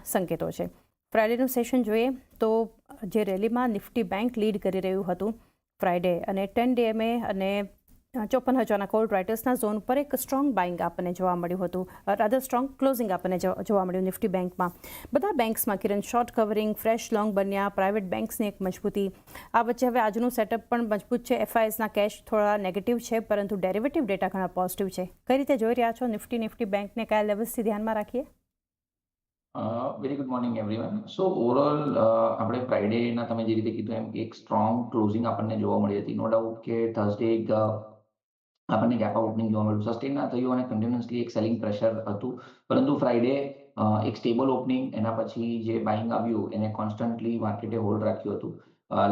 સંકેતો છે. ફ્રાઇડેનું સેશન જોઈએ તો જે રેલીમાં નિફ્ટી બેંક લીડ કરી રહ્યું હતું ફ્રાઇડે અને 10 DMA અને 54,000ના કોલ રાઇટર્સના ઝોન પર એક સ્ટ્રોંગ બાઇંગ આપણને જોવા મળ્યું હતું, રાધર સ્ટ્રોંગ ક્લોઝિંગ આપણને જોવા મળ્યું નિફ્ટી બેંકમાં. બધા બેંક્સમાં કિરણ શોર્ટ કવરિંગ, ફ્રેશ લોંગ બન્યા, પ્રાઇવેટ બેંક્સની એક મજબૂતી. આ વચ્ચે હવે આજનું સેટઅપ પણ મજબૂત છે. FISના કેશ થોડા નેગેટિવ છે, પરંતુ ડેરિવેટિવ ડેટા ઘણા પોઝિટિવ છે. કઈ રીતે જોઈ રહ્યા છો નિફ્ટી બેંકને, કયા લેવલ્સથી ધ્યાનમાં રાખીએ? Very good morning everyone. So overall આપણે ફ્રાઇડેના તમે જે રીતે કીધું એમ કે એક સ્ટ્રોંગ ક્લોઝિંગ આપણને જોવા મળી હતી. નો ડાઉટ કે થર્સડે એક આપણને ગેપ આઉટ ઓપનિંગ જોવા મળ્યું, સસ્ટેન ના થયું અને કન્ટિન્યુઅસલી એક સેલિંગ પ્રેશર હતું. પરંતુ ફ્રાઇડે એક સ્ટેબલ ઓપનિંગ, એના પછી જે બાઇંગ આવ્યું એને કોન્સ્ટન્ટલી માર્કેટે હોલ્ડ રાખ્યું હતું.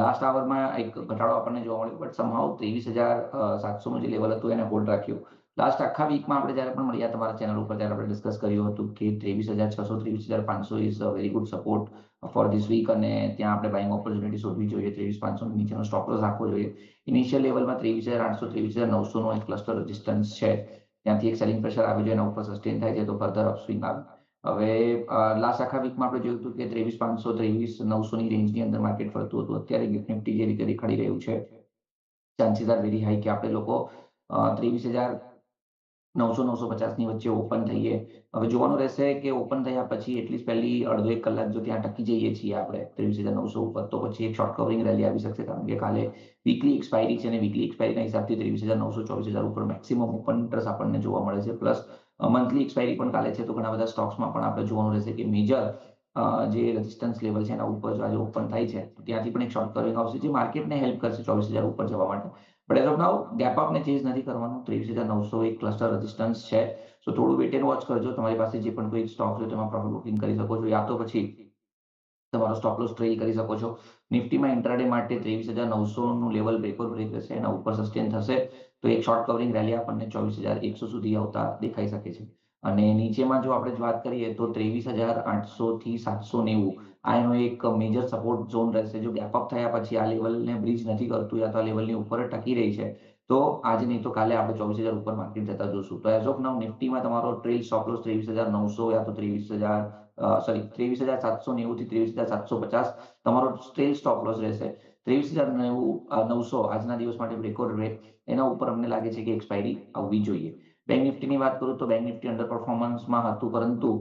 લાસ્ટ આવરમાં એક ઘટાડો આપણને જોવા મળ્યો, બટ સમહાઉ 23,700નું જે લેવલ હતું એને હોલ્ડ રાખ્યું. લાસ્ટ આખા વીકમાં આપણે જ્યારે પણ મળ્યા તમારા ચેનલ ઉપર ત્યારે આપણે ડિસ્કસ કર્યું હતું કે 23,600 23,500 is a very good support for this week અને ત્યાં આપણે બાઇંગ ઓપોર્ચ્યુનિટી શોધવી જોઈએ. 23,500 નીચેનો સ્ટોપ લોસ રાખવો જોઈએ. ઇનિશિયલ લેવલમાં 23,800 23,900નો એક ક્લસ્ટર રેઝિસ્ટન્સ છે, ત્યાંથી એક સેલિંગ પ્રેશર આવી જાય, એના ઉપર સસ્ટેન થાય છે તો ફર્ધર અપસ્વિંગ આવે. હવે લાસ્ટ આખા વીકમાં આપણે જોયું હતું કે 23,500 23,900ની રેન્જની અંદર માર્કેટ ફરતું હતું. અત્યારે નિફ્ટી જે રીતે દેખાડી રહ્યું છે, ચાન્સીસ આર વેરી હાઈ કે આપણે લોકો 23,900-950ની વચ્ચે ઓપન થઈએ. હવે જોવાનું રહેશે કે ઓપન થયા પછી એટલીસ્ટ પહેલી અડધો એક કલાક જો ત્યાં ટકી જઈએ છીએ આપણે 23,900 ઉપર, તો પછી એક શોર્ટ કવરિંગ રેલી આવી શકશે. કારણ કે કાલે વીકલી એક્સપાયરી છે અને વીકલી એક્સપાયરીના હિસાબથી 23,900 24,000 ઉપર મેક્સિમમ ઓપન ઇન્ટરેસ્ટ આપણને જોવા મળે છે. પ્લસ મંથલી એક્સપાયરી પણ કાલે છે, તો ઘણા બધા સ્ટોક્સમાં પણ આપણે જોવાનું રહેશે કે મેજર જે રેઝિસ્ટન્સ લેવલ છે એના ઉપર જો આજે ઓપન થાય છે તો ત્યાંથી પણ એક શોર્ટ કવરિંગ આવશે જે માર્કેટને હેલ્પ કરશે 24,000 ઉપર જવા માટે. But as of now gap અપને ચેઝ નથી કરવાનું. 23,900 એક ક્લસ્ટર રેઝિસ્ટન્સ છે, સો થોડું વેટ એન્ડ વોચ કરજો. તમારી પાસે જે પણ કોઈ સ્ટોક હોય તેમાં પ્રોફિટ બુકિંગ કરી શકો છો, યા તો પછી તમારો સ્ટોપ લોસ ટ્રેલ કરી શકો છો. નિફ્ટીમાં ઇન્ટ્રાડે માટે 23,900નું લેવલ બ્રેકઆઉટ બ્રેક રહેશે, એના ઉપર સસ્ટેન થશે તો એક શોર્ટ કવરિંગ રેલી આપણને 24,100 સુધી આવતા દેખાઈ શકે છે. અને નીચેમાં જો આપણે વાત કરીએ તો 23,800 થી 790 આ એનો એક મેજર સપોર્ટ ઝોન રહેશે. જો ગેપ અપ થયા પછી આ લેવલને બ્રિજ નથી કરતું યા તો આ લેવલની ઉપર ટકી રહી છે તો આજે નહીં તો કાલે આપણે 24,000 ઉપર માર્કેટ જતા જોશું. તો એઝ ઓફ નાઉ નિફ્ટીમાં તમારો ટ્રેલ સ્ટોપ લોસ 23,900 યા તો 23,790 થી 23,750 તમારો ટ્રેલ સ્ટોપ લોસ રહેશે. 23,900 આજના દિવસ માટે બ્રેકઆઉટ રહે, એના ઉપર અમને લાગે છે કે એક્સપાયરી આવવી જોઈએ. બેંક નિફ્ટીની વાત કરું તો બેંક નિફ્ટી અંડર પરફોર્મન્સમાં હતું, પરંતુ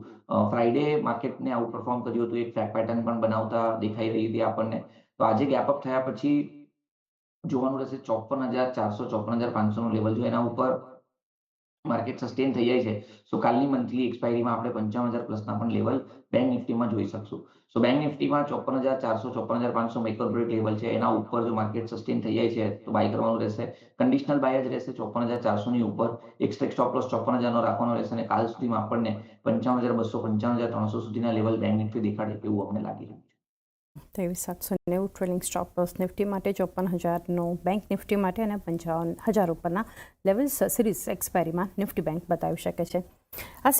ફ્રાઇડે માર્કેટને આઉટ પરફોર્મ કર્યું હતું. એક ફ્લેગ પેટર્ન પણ બનાવતા દેખાઈ રહી હતી આપણને. તો આજે ગેપ અપ થયા પછી જોવાનું રહેશે 54,400 54,500નું લેવલ જો એના ઉપર માર્કેટ સસ્ટેન થઈ જાય છે, સો કાલની મંથલી એક્સપાયરીમાં આપણે 55,000 પ્લસના પણ લેવલ બેંક નિફ્ટીમાં જોઈ શકશું. સો બેંક નિફ્ટીમાં 54,400 54,500 મેક ઓર બ્રેક લેવલ છે, એના ઉપર જો માર્કેટ સસ્ટેન થઈ જાય છે તો બાય કરવાનું રહેશે. કન્ડિશનલ બાય જ રહેશે 54,400ની ઉપર. એક સ્ટ્રાઇક સ્ટોપ લોસ 54,000નો રાખવાનો રહેશે અને કાલ સુધીમાં આપણને 55,200 55,300 સુધીના લેવલ બેંક નિફ્ટી દેખાડે એવું અમને લાગી રહ્યું છે. 23,790 ટ્રેલિંગ સ્ટોપ લોસ નિફ્ટી માટે, 54,000નો બેંક નિફ્ટી માટે અને 55,000 ઉપરના લેવલ્સ સિરીઝ એક્સપાયરીમાં નિફ્ટી બેંક બતાવી શકે છે. આ